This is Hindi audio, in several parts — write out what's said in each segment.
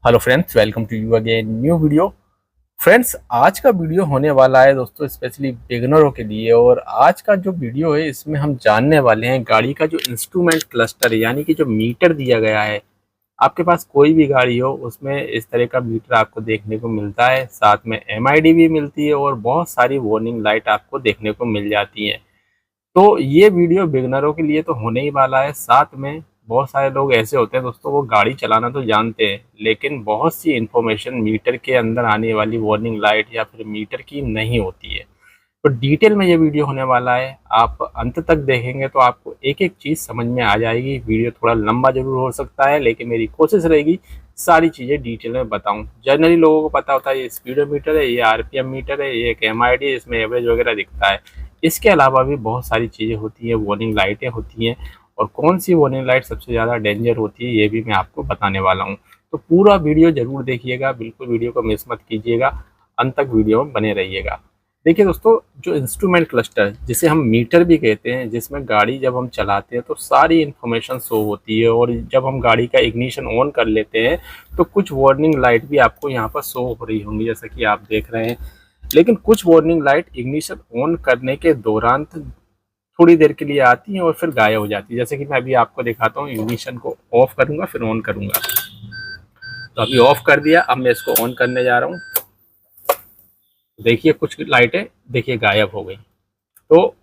Hello friends, welcome to you again new video. Friends, आज का वीडियो होने वाला है दोस्तों स्पेशली बिगनरों के लिए। और आज का जो वीडियो है इसमें हम जानने वाले हैं गाड़ी का जो इंस्ट्रूमेंट क्लस्टर है, यानी कि जो मीटर दिया गया है। आपके पास कोई भी गाड़ी हो उसमें इस तरह का मीटर आपको देखने को मिलता है, साथ में एमआईडी भी मिलती है और बहुत सारी वार्निंग लाइट आपको देखने को मिल जाती है। तो ये वीडियो बिगनरों के लिए तो होने ही वाला है। साथ में बहुत सारे लोग ऐसे होते हैं दोस्तों, वो गाड़ी चलाना तो जानते हैं लेकिन बहुत सी इंफॉर्मेशन मीटर के अंदर आने वाली वार्निंग लाइट या फिर मीटर की नहीं होती है। तो डिटेल में ये वीडियो होने वाला है, आप अंत तक देखेंगे तो आपको एक एक चीज़ समझ में आ जाएगी। वीडियो थोड़ा लंबा जरूर हो सकता है लेकिन मेरी कोशिश रहेगी सारी चीज़ें डिटेल में बताऊं। जनरली लोगों को पता होता है ये स्पीडोमीटर है, ये आरपीएम मीटर है, ये एक एमआईडी है, इसमें एवरेज वगैरह दिखता है। इसके अलावा भी बहुत सारी चीज़ें होती हैं, वार्निंग लाइटें होती हैं, और कौन सी वार्निंग लाइट सबसे ज़्यादा डेंजर होती है ये भी मैं आपको बताने वाला हूँ। तो पूरा वीडियो ज़रूर देखिएगा, बिल्कुल वीडियो को मिस मत कीजिएगा, अंत तक वीडियो में बने रहिएगा। देखिए दोस्तों, जो इंस्ट्रूमेंट क्लस्टर जिसे हम मीटर भी कहते हैं, जिसमें गाड़ी जब हम चलाते हैं तो सारी इन्फॉर्मेशन शो होती है, और जब हम गाड़ी का इग्निशन ऑन कर लेते हैं तो कुछ वार्निंग लाइट भी आपको यहाँ पर शो हो रही होंगी, जैसा कि आप देख रहे हैं। लेकिन कुछ वार्निंग लाइट इग्निशन ऑन करने के दौरान थोड़ी देर के लिए आती हैं और फिर गायब हो जाती है। जैसे कि मैं अभी आपको दिखाता हूँ, इग्निशन को ऑफ करूंगा फिर ऑन करूंगा। तो अभी ऑफ कर दिया, अब मैं इसको ऑन करने जा रहा हूँ। देखिए कुछ लाइटें देखिए गायब हो गई। तो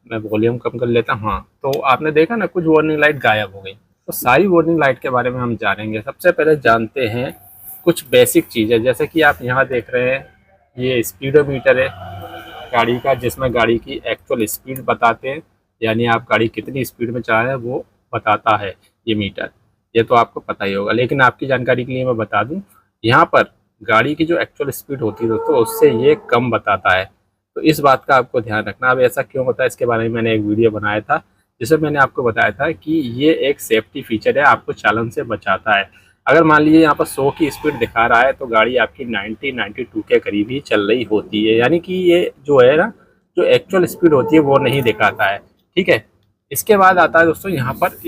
मैं वॉल्यूम कम कर लेता हूँ। हाँ, तो आपने देखा ना, कुछ वार्निंग लाइट गायब हो गई। तो सारी वार्निंग लाइट के बारे में हम जानेंगे। सबसे पहले जानते हैं कुछ बेसिक चीज़ें, जैसे कि आप यहाँ देख रहे हैं ये स्पीडोमीटर है गाड़ी का, जिसमें गाड़ी की एक्चुअल स्पीड बताते हैं, यानी आप गाड़ी कितनी स्पीड में चला रहे हैं वो बताता है ये मीटर। ये तो आपको पता ही होगा, लेकिन आपकी जानकारी के लिए मैं बता दूं, यहाँ पर गाड़ी की जो एक्चुअल स्पीड होती है दोस्तों उससे ये कम बताता है। तो इस बात का आपको ध्यान रखना। अब ऐसा क्यों होता है इसके बारे में मैंने एक वीडियो बनाया था, जिसमें मैंने आपको बताया था कि ये एक सेफ्टी फीचर है, आपको चालन से बचाता है। अगर मान लीजिए यहाँ पर 100 की स्पीड दिखा रहा है तो गाड़ी आपकी 92 के करीब ही चल रही होती है, यानी कि ये जो है ना, जो एक्चुअल स्पीड होती है वो नहीं दिखाता है। ठीक है। इसके बाद आता है दोस्तों यहाँ पर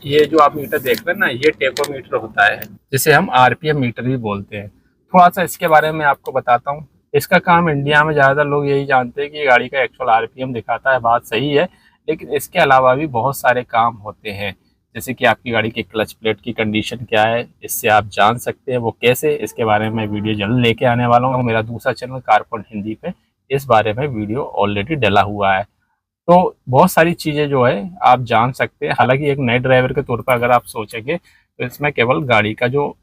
ये जो आप मीटर देख रहे हैं ना, ये टेकोमीटर होता है, जिसे हम आरपीएम मीटर भी बोलते हैं। थोड़ा सा इसके बारे में आपको बताता हूँ। इसका काम इंडिया में ज़्यादातर लोग यही जानते हैं कि गाड़ी का एक्चुअल आरपीएम दिखाता है, बात सही है, लेकिन इसके अलावा भी बहुत सारे काम होते हैं। जैसे कि आपकी गाड़ी की क्लच प्लेट की कंडीशन क्या है, इससे आप जान सकते हैं। वो कैसे, इसके बारे में मैं वीडियो जल्द लेके आने वाला हूँ। मेरा दूसरा चैनल कारपॉइंट हिंदी पे इस बारे में वीडियो ऑलरेडी डला हुआ है। तो बहुत सारी चीज़ें जो है आप जान सकते हैं। हालांकि एक नए ड्राइवर के तौर पर अगर आप सोचेंगे तो इसमें केवल गाड़ी का जो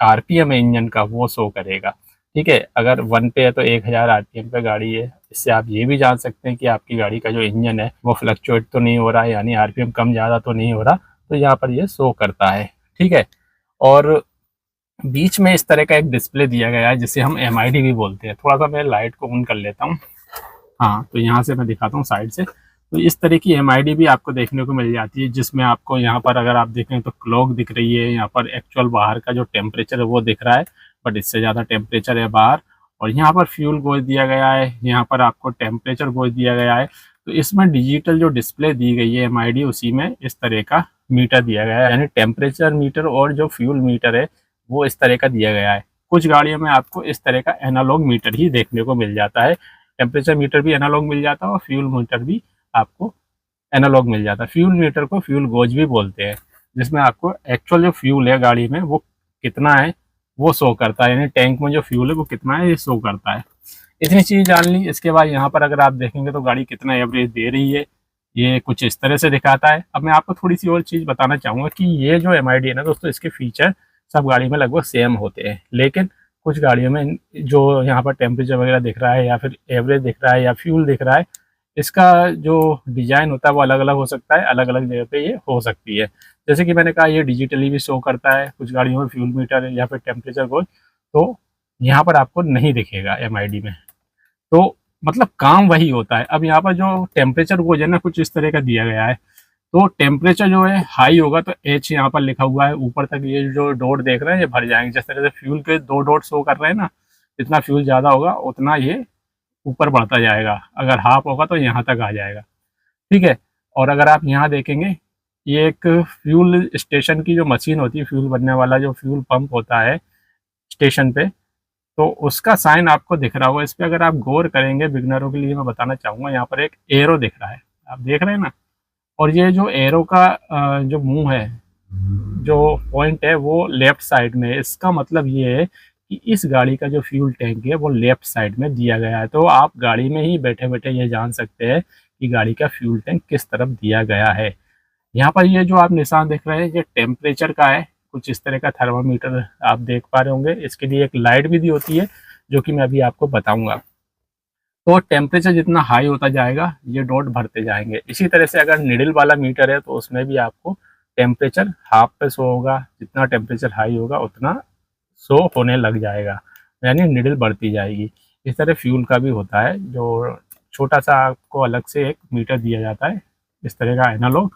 आरपीएम है इंजन का वो शो करेगा। ठीक है, अगर 1 पे है तो 1000 आरपीएम पे गाड़ी है। इससे आप ये भी जान सकते हैं कि आपकी गाड़ी का जो इंजन है वो फ्लक्चुएट तो नहीं हो रहा है, यानी आरपीएम कम ज़्यादा तो नहीं हो रहा। तो यहाँ पर ये शो करता है। ठीक है। और बीच में इस तरह का एक डिस्प्ले दिया गया है जिसे हम एमआईडी भी बोलते हैं। थोड़ा सा मैं लाइट को ऑन कर लेता हूँ। हाँ, तो यहाँ से मैं दिखाता हूँ साइड से। तो इस तरह की एमआईडी भी आपको देखने को मिल जाती है, जिसमें आपको यहाँ पर अगर आप देखें तो क्लॉक दिख रही है, यहाँ पर एक्चुअल बाहर का जो टेम्परेचर है वो दिख रहा है, बट इससे ज़्यादा टेम्परेचर है बाहर। और यहाँ पर फ्यूल गोज दिया गया है, यहाँ पर आपको टेम्परेचर गोज दिया गया है। तो इसमें डिजिटल जो डिस्प्ले दी गई है एमआईडी, उसी में इस तरह का मीटर दिया गया है, यानी टेम्परेचर मीटर और जो फ्यूल मीटर है वो इस तरह का दिया गया है। कुछ गाड़ियों में आपको इस तरह का एनालॉग मीटर ही देखने को मिल जाता है। टेम्परेचर मीटर भी एनालॉग मिल जाता है और फ्यूल मीटर भी आपको एनालॉग मिल जाता है। फ्यूल मीटर को फ्यूल गोज भी बोलते हैं, जिसमें आपको एक्चुअल जो फ्यूल है गाड़ी में वो कितना है वो शो करता है, यानी टैंक में जो फ्यूल है वो कितना है ये शो करता है। इतनी चीज़ जान ली। इसके बाद यहाँ पर अगर आप देखेंगे तो गाड़ी कितना एवरेज दे रही है ये कुछ इस तरह से दिखाता है। अब मैं आपको थोड़ी सी और चीज़ बताना चाहूँगा कि ये जो एमआईडी है ना दोस्तों, इसके फीचर सब गाड़ी में लगभग सेम होते हैं, लेकिन कुछ गाड़ियों में जो यहाँ पर टेम्परेचर वगैरह दिख रहा है या फिर एवरेज दिख रहा है या फ्यूल दिख रहा है, इसका जो डिज़ाइन होता है वो अलग अलग हो सकता है, अलग अलग जगह पे ये हो सकती है। जैसे कि मैंने कहा ये डिजिटली भी शो करता है, कुछ गाड़ियों में फ्यूल मीटर या फिर टेम्परेचर को तो यहाँ पर आपको नहीं दिखेगा एमआईडी में। तो मतलब काम वही होता है। अब यहाँ पर जो टेम्परेचर वो है ना, कुछ इस तरह का दिया गया है। तो टेम्परेचर जो है हाई होगा तो एच यहाँ पर लिखा हुआ है, ऊपर तक ये जो डॉट देख रहे हैं ये भर जाएंगे। जिस तरह से फ्यूल के 2 डॉट शो कर रहे हैं ना, जितना फ्यूल ज़्यादा होगा उतना ये ऊपर बढ़ता जाएगा। अगर हाफ होगा तो यहाँ तक आ जाएगा। ठीक है। और अगर आप यहाँ देखेंगे ये एक फ्यूल स्टेशन की जो मशीन होती है, फ्यूल भरने वाला जो फ्यूल पंप होता है स्टेशन पे, तो उसका साइन आपको दिख रहा होगा। इस पे अगर आप गौर करेंगे, बिगनरों के लिए मैं बताना चाहूँगा, यहाँ पर एक एरो दिख रहा है, आप देख रहे हैं ना। और ये जो एरो का जो मुंह है, जो पॉइंट है वो लेफ्ट साइड में है। इसका मतलब ये है कि इस गाड़ी का जो फ्यूल टैंक है वो लेफ्ट साइड में दिया गया है। तो आप गाड़ी में ही बैठे बैठे ये जान सकते हैं कि गाड़ी का फ्यूल टैंक किस तरफ दिया गया है। यहाँ पर ये जो आप निशान देख रहे हैं ये टेम्परेचर का है, कुछ इस तरह का थर्मामीटर आप देख पा रहे होंगे। इसके लिए एक लाइट भी दी होती है जो कि मैं अभी आपको बताऊंगा। तो टेम्परेचर जितना हाई होता जाएगा ये डॉट भरते जाएंगे। इसी तरह से अगर निडल वाला मीटर है तो उसमें भी आपको टेम्परेचर हाफ पे शो होगा, जितना टेम्परेचर हाई होगा उतना शो होने लग जाएगा, यानी निडल बढ़ती जाएगी। इस तरह फ्यूल का भी होता है, जो छोटा सा आपको अलग से एक मीटर दिया जाता है इस तरह का एनालॉग,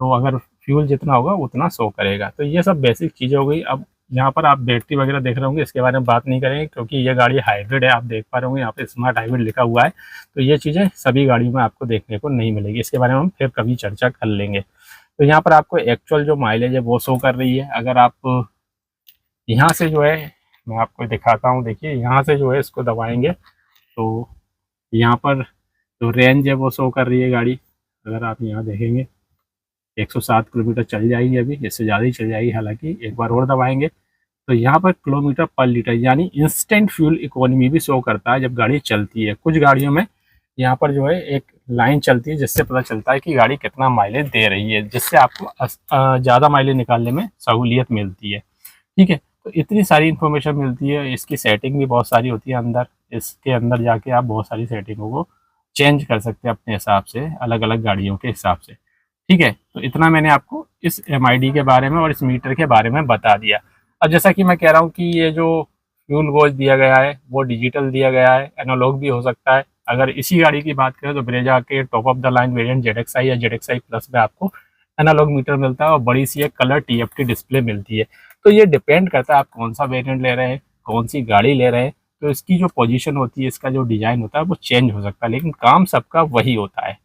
तो अगर फ्यूल जितना होगा उतना शो करेगा। तो ये सब बेसिक चीज़ें हो गई। अब यहाँ पर आप बैटरी वगैरह देख रहे होंगे, इसके बारे में बात नहीं करेंगे क्योंकि ये गाड़ी हाइब्रिड है, आप देख पा रहे होंगे यहाँ पे स्मार्ट हाइब्रिड लिखा हुआ है। तो ये चीज़ें सभी गाड़ियों में आपको देखने को नहीं मिलेगी, इसके बारे में हम फिर कभी चर्चा कर लेंगे। तो यहाँ पर आपको एक्चुअल जो माइलेज है वो शो कर रही है। अगर आप यहाँ से जो है, मैं आपको दिखाता हूँ, देखिए यहाँ से जो है इसको दबाएंगे तो यहाँ पर जो रेंज है वो शो कर रही है गाड़ी। अगर आप यहाँ देखेंगे 107 किलोमीटर चल जाएगी, अभी इससे ज़्यादा ही चल जाएगी। हालांकि एक बार और दबाएंगे तो यहाँ पर किलोमीटर पर लीटर यानी इंस्टेंट फ्यूल इकोनॉमी भी शो करता है जब गाड़ी चलती है। कुछ गाड़ियों में यहाँ पर जो है एक लाइन चलती है जिससे पता चलता है कि गाड़ी कितना माइलेज दे रही है, जिससे आपको ज़्यादा माइलेज निकालने में सहूलियत मिलती है। ठीक है, तो इतनी सारी इन्फॉर्मेशन मिलती है। इसकी सेटिंग भी बहुत सारी होती है अंदर, इसके अंदर जाके आप बहुत सारी सेटिंगों को चेंज कर सकते हैं अपने हिसाब से, अलग अलग गाड़ियों के हिसाब से। ठीक है, तो इतना मैंने आपको इस MID के बारे में और इस मीटर के बारे में बता दिया। अब जैसा कि मैं कह रहा हूँ कि ये जो फ्यूल गॉज दिया गया है वो डिजिटल दिया गया है, एनालॉग भी हो सकता है। अगर इसी गाड़ी की बात करें तो ब्रेजा के top of the line variant ZXi या ZXi प्लस में आपको एनालॉग मीटर मिलता है और बड़ी सी एक कलर TFT डिस्प्ले मिलती है। तो ये डिपेंड करता है आप कौन सा वेरिएंट ले रहे हैं, कौन सी गाड़ी ले रहे हैं। तो इसकी जो पोजीशन होती है, इसका जो डिज़ाइन होता है वो चेंज हो सकता है, लेकिन काम सबका वही होता है।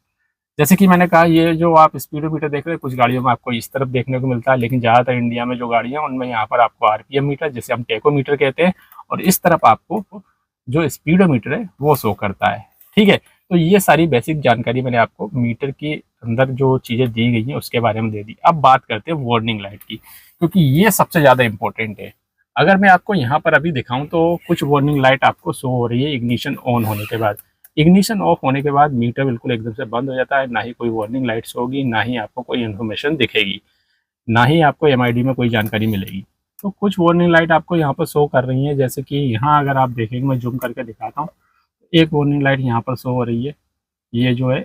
जैसे कि मैंने कहा, ये जो आप स्पीडोमीटर देख रहे हैं कुछ गाड़ियों में आपको इस तरफ देखने को मिलता है, लेकिन ज़्यादातर इंडिया में जो गाड़ियाँ हैं उनमें यहाँ पर आपको RPM मीटर, जिसे हम टेकोमीटर कहते हैं, और इस तरफ आपको जो स्पीडोमीटर है वो शो करता है। ठीक है, तो ये सारी बेसिक जानकारी मैंने आपको मीटर के अंदर जो चीज़ें दी गई हैं उसके बारे में दे दी। अब बात करते हैं वार्निंग लाइट की, क्योंकि ये सबसे ज़्यादा इंपॉर्टेंट है। अगर मैं आपको यहाँ पर अभी दिखाऊं तो कुछ वार्निंग लाइट आपको शो हो रही है इग्निशन ऑन होने के बाद। इग्निशन ऑफ होने के बाद मीटर बिल्कुल एकदम से बंद हो जाता है, ना ही कोई वार्निंग लाइट्स होगी, ना ही आपको कोई इन्फॉर्मेशन दिखेगी, ना ही आपको MID में कोई जानकारी मिलेगी। तो कुछ वार्निंग लाइट आपको यहाँ पर शो कर रही है, जैसे कि यहाँ अगर आप देखेंगे, मैं जूम करके दिखाता हूँ, एक वार्निंग लाइट यहाँ पर शो हो रही है। ये जो है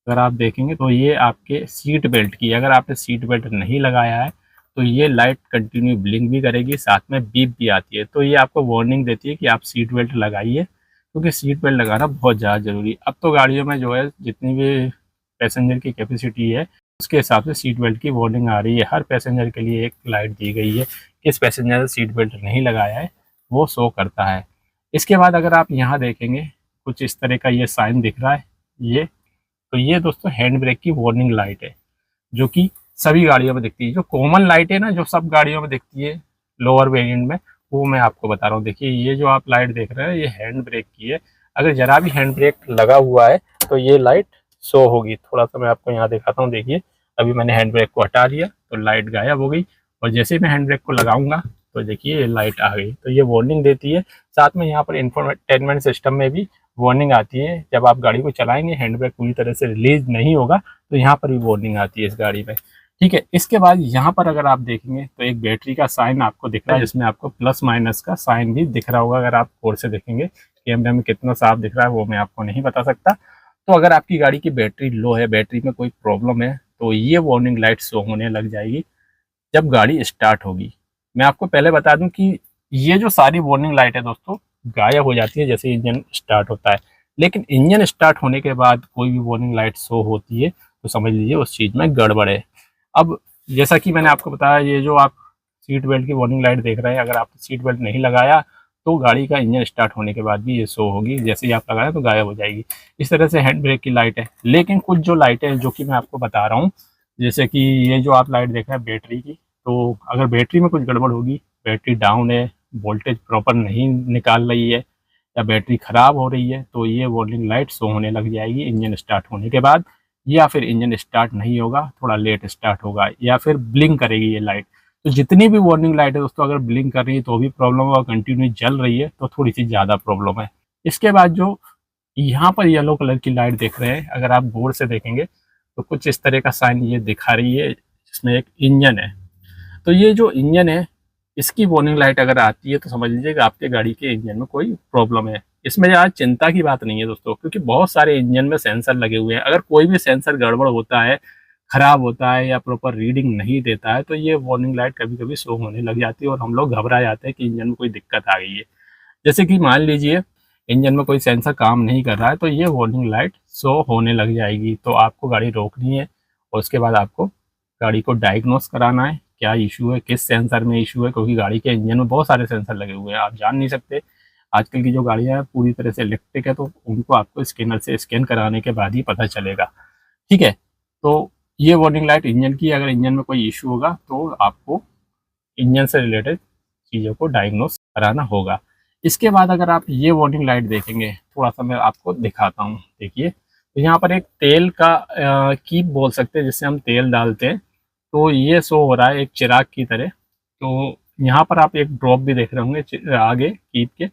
अगर आप देखेंगे तो ये आपके सीट बेल्ट की, अगर आपने सीट बेल्ट नहीं लगाया है तो ये लाइट कंटिन्यू ब्लिंक भी करेगी, साथ में बीप भी आती है। तो ये आपको वार्निंग देती है कि आप सीट बेल्ट लगाइए, क्योंकि सीट बेल्ट लगाना बहुत ज़्यादा ज़रूरी है। अब तो गाड़ियों में जो है जितनी भी पैसेंजर की कैपेसिटी है उसके हिसाब से सीट बेल्ट की वार्निंग आ रही है। हर पैसेंजर के लिए एक लाइट दी गई है, किस पैसेंजर ने सीट बेल्ट नहीं लगाया है वो शो करता है। इसके बाद अगर आप यहाँ देखेंगे कुछ इस तरह का ये साइन दिख रहा है, ये तो ये दोस्तों हैंड ब्रेक की वार्निंग लाइट है, जो कि सभी गाड़ियों में दिखती है। जो कॉमन लाइट है ना, जो सब गाड़ियों में दिखती है लोअर वेरिएंट में, वो मैं आपको बता रहा हूँ। देखिए ये जो आप लाइट देख रहे हैं ये हैंड ब्रेक की है। अगर जरा भी हैंड ब्रेक लगा हुआ है तो ये लाइट शो होगी। थोड़ा सा मैं आपको यहाँ दिखाता हूँ, देखिए अभी मैंने हैंड ब्रेक को हटा दिया तो लाइट गायब हो गई, और जैसे ही मैं हैंड ब्रेक को लगाऊंगा तो देखिए ये लाइट आ गई। तो ये वार्निंग देती है। साथ में यहाँ पर इंफोटेनमेंट सिस्टम में भी वार्निंग आती है। जब आप गाड़ी को चलाएंगे, हैंड ब्रेक पूरी तरह से रिलीज नहीं होगा तो यहाँ पर भी वार्निंग आती है इस गाड़ी में। ठीक है, इसके बाद यहाँ पर अगर आप देखेंगे तो एक बैटरी का साइन आपको दिख रहा है, जिसमें आपको प्लस माइनस का साइन भी दिख रहा होगा। अगर आप गौर से देखेंगे, कैमरे में कितना साफ दिख रहा है वो मैं आपको नहीं बता सकता। तो अगर आपकी गाड़ी की बैटरी लो है, बैटरी में कोई प्रॉब्लम है, तो ये वार्निंग लाइट शो होने लग जाएगी जब गाड़ी स्टार्ट होगी। मैं आपको पहले बता दूं कि ये जो सारी वार्निंग लाइट है दोस्तों गायब हो जाती है जैसे इंजन स्टार्ट होता है, लेकिन इंजन स्टार्ट होने के बाद कोई भी वार्निंग लाइट शो होती है तो समझ लीजिए उस चीज़ में गड़बड़ है। अब जैसा कि मैंने आपको बताया, ये जो आप सीट बेल्ट की वार्निंग लाइट देख रहे हैं, अगर आपने सीट बेल्ट नहीं लगाया तो गाड़ी का इंजन स्टार्ट होने के बाद भी ये शो होगी, जैसे ही आप लगाया तो गायब हो जाएगी। इस तरह से हैंड ब्रेक की लाइट है। लेकिन कुछ जो लाइटें हैं जो कि मैं आपको बता रहा हूँ, जैसे कि ये जो आप लाइट देख रहे हैं बैटरी की, तो अगर बैटरी में कुछ गड़बड़ होगी, बैटरी डाउन है, वोल्टेज प्रॉपर नहीं निकाल रही है या बैटरी ख़राब हो रही है, तो ये वार्निंग लाइट शो होने लग जाएगी इंजन स्टार्ट होने के बाद, या फिर इंजन स्टार्ट नहीं होगा, थोड़ा लेट स्टार्ट होगा, या फिर ब्लिंक करेगी ये लाइट। तो जितनी भी वार्निंग लाइट है दोस्तों, अगर ब्लिंक कर रही है तो भी प्रॉब्लम है, और कंटिन्यू जल रही है तो थोड़ी सी ज़्यादा प्रॉब्लम है। इसके बाद जो यहाँ पर येलो कलर की लाइट देख रहे हैं, अगर आप गौर से देखेंगे तो कुछ इस तरह का साइन ये दिखा रही है, जिसमें एक इंजन है। तो ये जो इंजन है, इसकी वार्निंग लाइट अगर आती है तो समझ लीजिएगा आपके गाड़ी के इंजन में कोई प्रॉब्लम है। इसमें आज चिंता की बात नहीं है दोस्तों, क्योंकि बहुत सारे इंजन में सेंसर लगे हुए हैं। अगर कोई भी सेंसर गड़बड़ होता है, खराब होता है या प्रॉपर रीडिंग नहीं देता है, तो ये वार्निंग लाइट कभी कभी शो होने लग जाती है और हम लोग घबरा जाते हैं कि इंजन में कोई दिक्कत आ गई है। जैसे कि मान लीजिए इंजन में कोई सेंसर काम नहीं कर रहा है, तो ये वार्निंग लाइट शो होने लग जाएगी। तो आपको गाड़ी रोकनी है और उसके बाद आपको गाड़ी को डायग्नोस कराना है, क्या इशू है, किस सेंसर में इशू है, क्योंकि गाड़ी के इंजन में बहुत सारे सेंसर लगे हुए हैं, आप जान नहीं सकते। आजकल की जो गाड़ियां हैं पूरी तरह से इलेक्ट्रिक है, तो उनको आपको स्कैनर से स्कैन कराने के बाद ही पता चलेगा। ठीक है, तो ये वार्निंग लाइट इंजन की, अगर इंजन में कोई इशू होगा तो आपको इंजन से रिलेटेड चीज़ों को डायग्नोस कराना होगा। इसके बाद अगर आप ये वार्निंग लाइट देखेंगे, थोड़ा सा मैं आपको दिखाता हूँ, देखिए। तो यहाँ पर एक तेल का कीप बोल सकते हैं, जिससे हम तेल डालते हैं, तो ये शो हो रहा है एक चिराग की तरह। तो यहाँ पर आप एक ड्रॉप भी देख रहे होंगे आगे कीप के।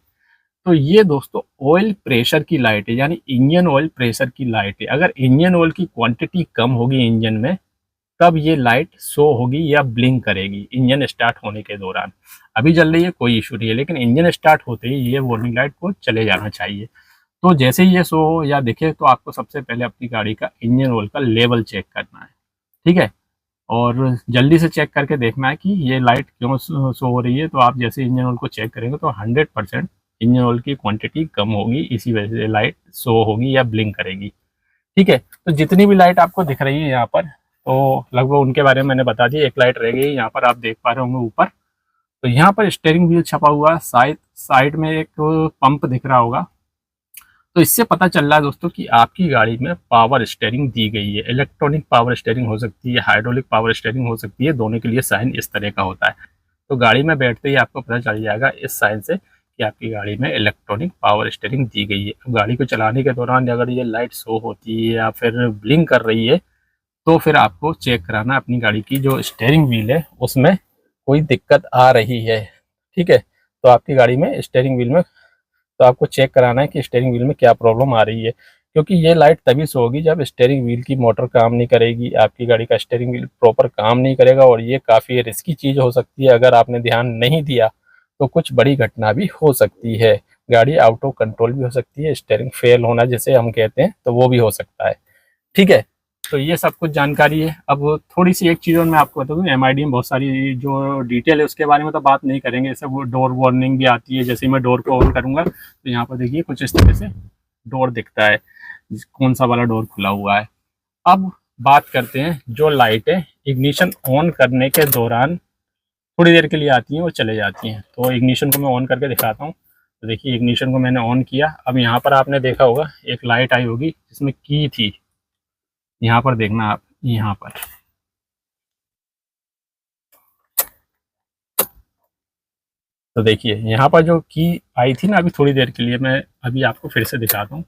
तो ये दोस्तों ऑयल प्रेशर की लाइट है, यानी इंजन ऑयल प्रेशर की लाइट है। अगर इंजन ऑयल की क्वांटिटी कम होगी इंजन में, तब ये लाइट शो होगी या ब्लिंक करेगी इंजन स्टार्ट होने के दौरान। अभी जल रही है कोई इशू नहीं है, लेकिन इंजन स्टार्ट होते ही ये वार्निंग लाइट को चले जाना चाहिए। तो जैसे ही ये शो हो या दिखे, तो आपको सबसे पहले अपनी गाड़ी का इंजन ऑयल का लेवल चेक करना है। ठीक है, और जल्दी से चेक करके देखना है कि ये लाइट क्यों शो हो रही है। तो आप जैसे इंजन ऑयल को चेक करेंगे तो 100% इंजन ऑयल की क्वांटिटी कम होगी, इसी वजह से लाइट शो होगी या ब्लिंक करेगी। ठीक है, तो जितनी भी लाइट आपको दिख रही है यहाँ पर, तो लगभग उनके बारे में मैंने बता दी। एक लाइट रह गई, यहाँ पर आप देख पा रहे होंगे ऊपर, तो यहाँ पर स्टीयरिंग व्हील छपा हुआ है, साइड में एक पंप दिख रहा होगा। तो इससे पता चल रहा है दोस्तों कि आपकी गाड़ी में पावर स्टीयरिंग दी गई है। इलेक्ट्रॉनिक पावर स्टीयरिंग हो सकती है, हाइड्रोलिक पावर स्टीयरिंग हो सकती है, दोनों के लिए साइन इस तरह का होता है। तो गाड़ी में बैठते ही आपको पता चल जाएगा इस साइन से कि आपकी गाड़ी में इलेक्ट्रॉनिक पावर स्टीयरिंग दी गई है। अब गाड़ी को चलाने के दौरान अगर ये लाइट शो होती है या फिर ब्लिंक कर रही है, तो फिर आपको चेक कराना अपनी गाड़ी की जो स्टीयरिंग व्हील है उसमें कोई दिक्कत आ रही है। ठीक है, तो आपकी गाड़ी में स्टीयरिंग व्हील में, तो आपको चेक कराना है कि स्टीयरिंग व्हील में क्या प्रॉब्लम आ रही है, क्योंकि ये लाइट तभी शो होगी जब स्टीयरिंग व्हील की मोटर काम नहीं करेगी, आपकी गाड़ी का स्टीयरिंग व्हील प्रॉपर काम नहीं करेगा। और ये काफ़ी रिस्की चीज़ हो सकती है, अगर आपने ध्यान नहीं दिया तो कुछ बड़ी घटना भी हो सकती है। गाड़ी आउट ऑफ कंट्रोल भी हो सकती है, स्टीयरिंग फेल होना जिसे हम कहते हैं, तो वो भी हो सकता है। ठीक है, तो ये सब कुछ जानकारी है। अब थोड़ी सी एक चीज़ और मैं आपको बता दूँ, एमआईडी में बहुत सारी जो डिटेल है उसके बारे में तो बात नहीं करेंगे। जैसे वो डोर वार्निंग भी आती है, जैसे मैं डोर को ऑन करूँगा तो यहाँ पर देखिए कुछ इस तरह से डोर दिखता है, कौन सा वाला डोर खुला हुआ है। अब बात करते हैं जो लाइटें इग्निशन ऑन करने के दौरान थोड़ी देर के लिए आती हैं और चले जाती हैं। तो इग्निशन को मैं ऑन करके दिखाता हूँ। तो देखिए इग्निशन को मैंने ऑन किया। अब यहाँ पर आपने देखा होगा एक लाइट आई होगी जिसमें की थी, यहाँ पर देखना आप, यहाँ पर तो देखिए यहाँ पर जो की आई थी ना अभी थोड़ी देर के लिए, मैं अभी आपको फिर से दिखाता हूँ।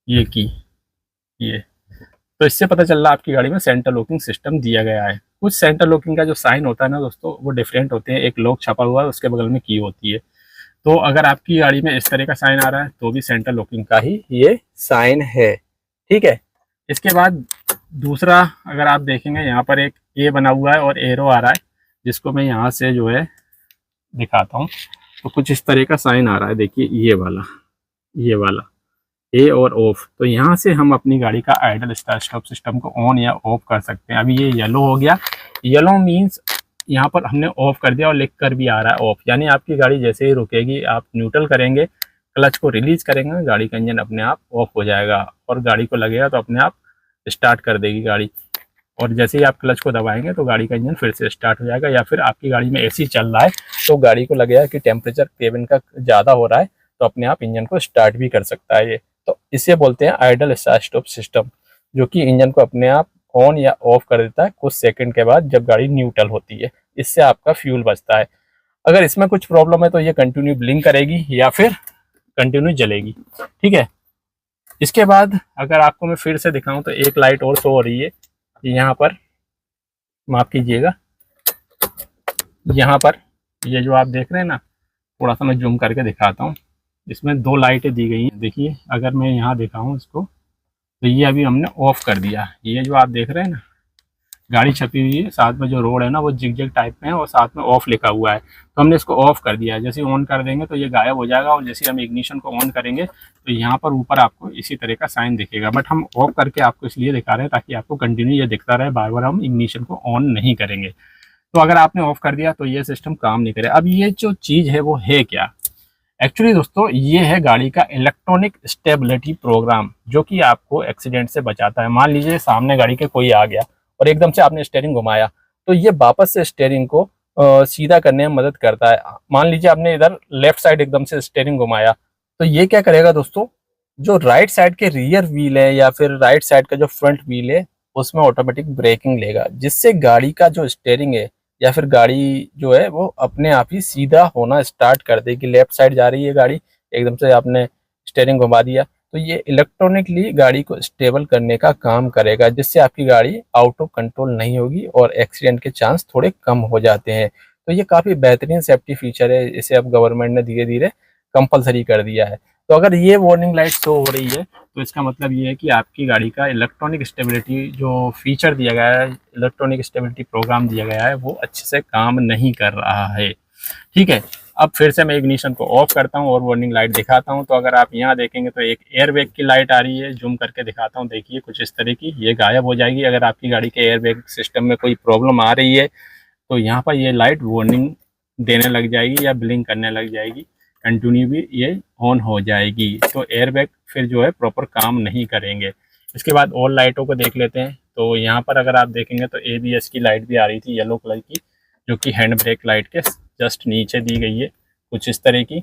ये की, ये, तो इससे पता चल रहा है आपकी गाड़ी में सेंटर लॉकिंग सिस्टम दिया गया है। कुछ सेंटर लॉकिंग का जो साइन होता है ना दोस्तों, वो डिफरेंट होते हैं। एक लॉक छपा हुआ है, उसके बगल में की होती है। तो अगर आपकी गाड़ी में इस तरह का साइन आ रहा है तो भी सेंटर लॉकिंग का ही ये साइन है। ठीक है, इसके बाद दूसरा अगर आप देखेंगे यहाँ पर एक ए बना हुआ है और एरो आ रहा है, जिसको मैं यहाँ से जो है दिखाता हूँ। तो कुछ इस तरह का साइन आ रहा है, देखिए ये वाला, ये वाला ए और ऑफ। तो यहाँ से हम अपनी गाड़ी का आइडल स्टार्ट स्टॉप सिस्टम को ऑन या ऑफ कर सकते हैं। अभी ये येलो हो गया, येलो मीन्स यहाँ पर हमने ऑफ कर दिया और लिख कर भी आ रहा है ऑफ, यानी आपकी गाड़ी जैसे ही रुकेगी, आप न्यूट्रल करेंगे, क्लच को रिलीज करेंगे, गाड़ी का इंजन अपने आप ऑफ हो जाएगा और गाड़ी को लगेगा तो अपने आप स्टार्ट कर देगी गाड़ी। और जैसे ही आप क्लच को दबाएंगे तो गाड़ी का इंजन फिर से स्टार्ट हो जाएगा। या फिर आपकी गाड़ी में एसी चल रहा है तो गाड़ी को लगेगा कि टेम्परेचर केबिन का ज़्यादा हो रहा है, तो अपने आप इंजन को स्टार्ट भी कर सकता है ये। तो इसे बोलते हैं आइडल स्टार्ट स्टॉप सिस्टम, जो कि इंजन को अपने आप ऑन या ऑफ कर देता है कुछ सेकंड के बाद जब गाड़ी न्यूट्रल होती है। इससे आपका फ्यूल बचता है। अगर इसमें कुछ प्रॉब्लम है तो ये कंटिन्यू ब्लिंक करेगी या फिर कंटिन्यू जलेगी। ठीक है। इसके बाद अगर आपको मैं फिर से दिखाऊं तो एक लाइट और शो हो रही है यहाँ पर, माफ कीजिएगा, यहाँ पर ये जो आप देख रहे हैं ना, थोड़ा सा मैं जूम करके दिखाता हूँ। इसमें दो लाइटें दी गई हैं। देखिए अगर मैं यहाँ दिखाऊं इसको तो ये अभी हमने ऑफ कर दिया। ये जो आप देख रहे हैं ना, गाड़ी छपी हुई है, साथ में जो रोड है ना वो जिग टाइप में है और साथ में ऑफ लिखा हुआ है, तो हमने इसको ऑफ कर दिया है। जैसे ऑन कर देंगे तो ये गायब हो जाएगा और जैसे हम इग्निशन को ऑन करेंगे तो यहाँ पर ऊपर आपको इसी तरह का साइन दिखेगा। बट हम ऑफ करके आपको इसलिए दिखा रहे हैं ताकि आपको कंटिन्यू ये दिखता रहे, बार बार हम इग्निशन को ऑन नहीं करेंगे। तो अगर आपने ऑफ कर दिया तो ये सिस्टम काम नहीं करे। अब ये जो चीज़ है वो है क्या? एक्चुअली दोस्तों ये है गाड़ी का इलेक्ट्रॉनिक स्टेबिलिटी प्रोग्राम, जो कि आपको एक्सीडेंट से बचाता है। मान लीजिए सामने गाड़ी के कोई आ गया और एकदम से आपने स्टीयरिंग घुमाया तो ये वापस से स्टीयरिंग को सीधा करने में मदद करता है। मान लीजिए आपने इधर लेफ्ट साइड एकदम से स्टीयरिंग घुमाया तो ये क्या करेगा दोस्तों, जो राइट साइड के रियर व्हील है या फिर राइट साइड का जो फ्रंट व्हील है उसमें ऑटोमेटिक ब्रेकिंग लेगा, जिससे गाड़ी का जो स्टीयरिंग है या फिर गाड़ी जो है वो अपने आप ही सीधा होना स्टार्ट कर देगी। लेफ्ट साइड जा रही है गाड़ी, एकदम से आपने स्टीयरिंग घुमा दिया तो ये इलेक्ट्रॉनिकली गाड़ी को स्टेबल करने का काम करेगा, जिससे आपकी गाड़ी आउट ऑफ कंट्रोल नहीं होगी और एक्सीडेंट के चांस थोड़े कम हो जाते हैं। तो ये काफ़ी बेहतरीन सेफ्टी फीचर है, इसे अब गवर्नमेंट ने धीरे धीरे कंपलसरी कर दिया है। तो अगर ये वार्निंग लाइट शो हो रही है तो इसका मतलब ये है कि आपकी गाड़ी का इलेक्ट्रॉनिक स्टेबिलिटी जो फीचर दिया गया है, इलेक्ट्रॉनिक स्टेबिलिटी प्रोग्राम दिया गया है, वो अच्छे से काम नहीं कर रहा है। ठीक है। अब फिर से मैं इग्निशन को ऑफ करता हूं और वार्निंग लाइट दिखाता हूं। तो अगर आप यहां देखेंगे तो एक एयरबैग की लाइट आ रही है, जूम करके दिखाता हूं। देखिए कुछ इस तरह की, ये गायब हो जाएगी अगर आपकी गाड़ी के एयरबैग सिस्टम में कोई प्रॉब्लम आ रही है तो यहाँ पर ये लाइट वार्निंग देने लग जाएगी या ब्लिंक करने लग जाएगी, कंटिन्यू भी ये ऑन हो जाएगी। तो एयरबैग फिर जो है प्रॉपर काम नहीं करेंगे। इसके बाद और लाइटों को देख लेते हैं। तो यहाँ पर अगर आप देखेंगे तो ABS की लाइट भी आ रही थी येलो कलर की, जो कि हैंड ब्रेक लाइट के जस्ट नीचे दी गई है, कुछ इस तरह की।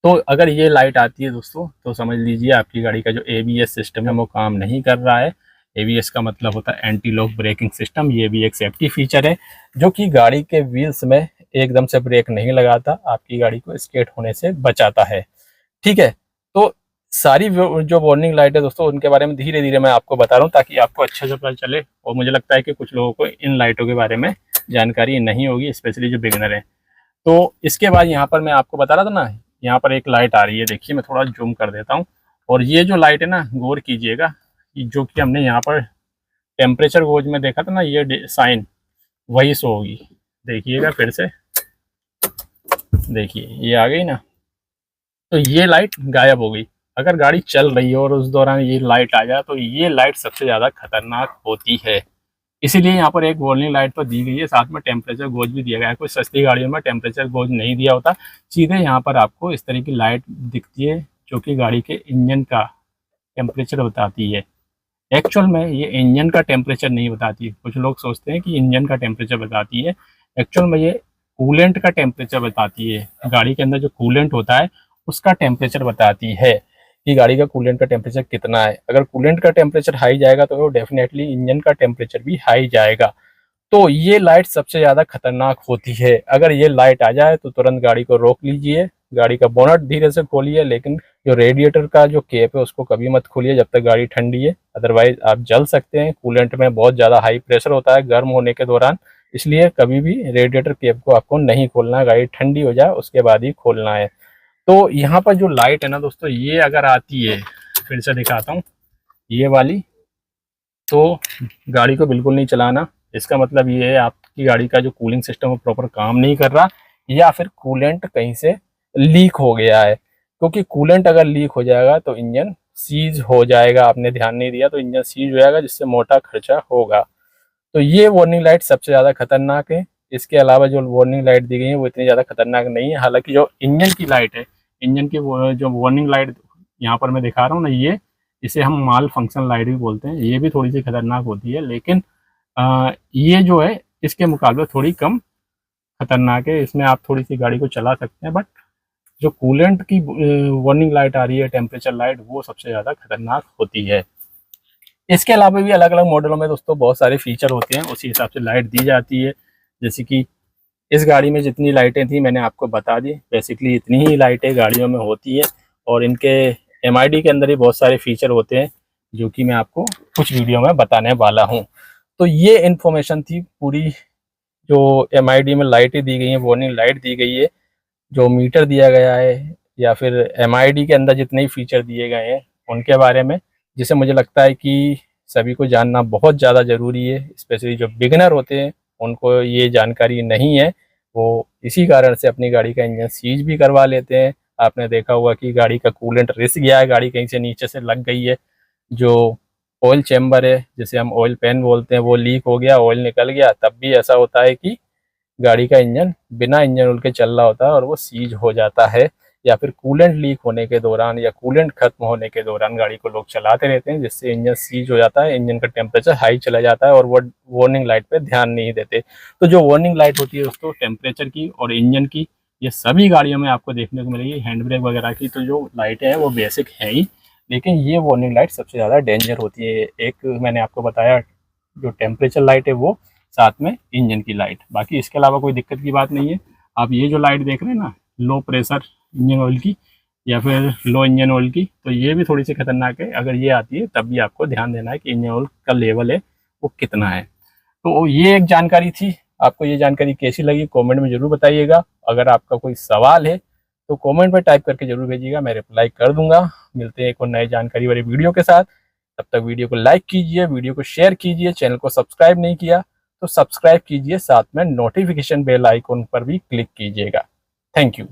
तो अगर ये लाइट आती है दोस्तों तो समझ लीजिए आपकी गाड़ी का जो ABS सिस्टम है वो काम नहीं कर रहा है। ABS का मतलब होता है एंटी लॉक ब्रेकिंग सिस्टम। ये भी एक सेफ्टी फीचर है जो कि गाड़ी के व्हील्स में एकदम से ब्रेक नहीं लगाता, आपकी गाड़ी को स्किड होने से बचाता है। ठीक है। तो सारी जो वार्निंग लाइट है दोस्तों उनके बारे में धीरे धीरे मैं आपको बता रहा हूँ ताकि आपको अच्छे से पता चले। और मुझे लगता है कि कुछ लोगों को इन लाइटों के बारे में जानकारी नहीं होगी, स्पेशली जो बिगिनर है। तो इसके बाद यहाँ पर मैं आपको बता रहा था ना, यहाँ पर एक लाइट आ रही है, देखिए मैं थोड़ा जूम कर देता हूँ। और ये जो लाइट है ना, गौर कीजिएगा, जो कि हमने यहाँ पर टेम्परेचर गोज में देखा था ना, ये साइन वही शो होगी। देखिएगा फिर से, देखिए ये आ गई ना, तो ये लाइट गायब हो गई। अगर गाड़ी चल रही है और उस दौरान ये लाइट आ जाए तो ये लाइट सबसे ज़्यादा खतरनाक होती है। इसीलिए यहाँ पर एक वार्निंग लाइट तो दी गई है, साथ में टेम्परेचर गोज भी दिया गया है। कोई सस्ती गाड़ियों में टेम्परेचर गोज नहीं दिया होता, सीधे यहाँ पर आपको इस तरह की लाइट दिखती है जो कि गाड़ी के इंजन का टेम्परेचर बताती है। एक्चुअल में ये इंजन का टेम्परेचर नहीं बताती। कुछ लोग सोचते हैं कि इंजन का टेम्परेचर बताती है, एक्चुअल में ये कूलेंट का टेम्परेचर बताती है। गाड़ी के अंदर जो कूलेंट होता है उसका टेम्परेचर बताती है कि गाड़ी का कूलेंट का टेम्परेचर कितना है। अगर कूलेंट का टेम्परेचर हाई जाएगा तो डेफिनेटली इंजन का टेम्परेचर भी हाई जाएगा। तो ये लाइट सबसे ज़्यादा खतरनाक होती है। अगर ये लाइट आ जाए तो तुरंत गाड़ी को रोक लीजिए, गाड़ी का बोनट धीरे से खोलिए, लेकिन जो रेडिएटर का जो केप है उसको कभी मत खोलिए जब तक गाड़ी ठंडी है, अदरवाइज आप जल सकते हैं। कूलेंट में बहुत ज़्यादा हाई प्रेशर होता है गर्म होने के दौरान, इसलिए कभी भी रेडिएटर केप को आपको नहीं खोलना है, गाड़ी ठंडी हो जाए उसके बाद ही खोलना है। तो यहाँ पर जो लाइट है ना दोस्तों, ये अगर आती है, फिर से दिखाता हूँ, ये वाली, तो गाड़ी को बिल्कुल नहीं चलाना। इसका मतलब ये है आपकी गाड़ी का जो कूलिंग सिस्टम है प्रॉपर काम नहीं कर रहा, या फिर कूलेंट कहीं से लीक हो गया है। क्योंकि कूलेंट अगर लीक हो जाएगा तो इंजन सीज हो जाएगा, आपने ध्यान नहीं दिया तो इंजन सीज हो जाएगा, जिससे मोटा खर्चा होगा। तो ये वार्निंग लाइट सबसे ज़्यादा खतरनाक है। इसके अलावा जो वार्निंग लाइट दी गई है वो इतनी ज़्यादा खतरनाक नहीं है। हालांकि जो इंजन की लाइट है, इंजन की जो वार्निंग लाइट यहाँ पर मैं दिखा रहा हूँ ना, ये इसे हम माल फंक्शन लाइट भी बोलते हैं, ये भी थोड़ी सी खतरनाक होती है, लेकिन ये जो है इसके मुकाबले थोड़ी कम खतरनाक है। इसमें आप थोड़ी सी गाड़ी को चला सकते हैं, बट जो कूलेंट की वार्निंग लाइट आ रही है, टेम्परेचर लाइट, वो सबसे ज़्यादा खतरनाक होती है। इसके अलावा भी अलग अलग मॉडलों में दोस्तों बहुत सारे फीचर होते हैं, उसी हिसाब से लाइट दी जाती है। जैसे कि इस गाड़ी में जितनी लाइटें थी मैंने आपको बता दी, बेसिकली इतनी ही लाइटें गाड़ियों में होती है। और इनके MID के अंदर ही बहुत सारे फीचर होते हैं जो कि मैं आपको कुछ वीडियो में बताने वाला हूँ। तो ये इन्फॉर्मेशन थी पूरी, जो MID में लाइटें दी गई हैं, वार्निंग लाइट दी गई है, जो मीटर दिया गया है, या फिर MID के अंदर जितने ही फीचर दिए गए हैं उनके बारे में, जिसे मुझे लगता है कि सभी को जानना बहुत ज़्यादा ज़रूरी है। स्पेशली जो बिगिनर होते हैं उनको ये जानकारी नहीं है, वो इसी कारण से अपनी गाड़ी का इंजन सीज भी करवा लेते हैं। आपने देखा होगा कि गाड़ी का कूलेंट रिस गया है, गाड़ी कहीं से नीचे से लग गई है, जो ऑयल चैम्बर है जिसे हम ऑयल पैन बोलते हैं वो लीक हो गया, ऑयल निकल गया, तब भी ऐसा होता है कि गाड़ी का इंजन बिना इंजन ऑयल के चल रहा होता है और वो सीज हो जाता है। या फिर कूलेंट लीक होने के दौरान या कूलेंट खत्म होने के दौरान गाड़ी को लोग चलाते रहते हैं, जिससे इंजन सीज हो जाता है, इंजन का टेम्परेचर हाई चला जाता है और वो वार्निंग लाइट पे ध्यान नहीं देते। तो जो वार्निंग लाइट होती है दोस्तों टेम्परेचर की और इंजन की, ये सभी गाड़ियों में आपको देखने को मिलेगी। हैंड ब्रेक वगैरह की तो जो लाइटें हैं वो बेसिक है ही, लेकिन ये वार्निंग लाइट सबसे ज़्यादा डेंजर होती है। एक मैंने आपको बताया जो टेम्परेचर लाइट है वो, साथ में इंजन की लाइट, बाकी इसके अलावा कोई दिक्कत की बात नहीं है। आप ये जो लाइट देख रहे हैं ना, लो प्रेशर इंजन ऑयल की या फिर लो इंजन ऑयल की, तो ये भी थोड़ी सी खतरनाक है। अगर ये आती है तब भी आपको ध्यान देना है कि इंजन ऑयल का लेवल है वो कितना है। तो ये एक जानकारी थी। आपको ये जानकारी कैसी लगी कमेंट में ज़रूर बताइएगा। अगर आपका कोई सवाल है तो कमेंट में टाइप करके ज़रूर भेजिएगा, मैं रिप्लाई कर दूंगा। मिलते हैं एक और नई जानकारी वाली वीडियो के साथ। तब तक वीडियो को लाइक कीजिए, वीडियो को शेयर कीजिए, चैनल को सब्सक्राइब नहीं किया तो सब्सक्राइब कीजिए, साथ में नोटिफिकेशन बेल आइकन पर भी क्लिक कीजिएगा। Thank you.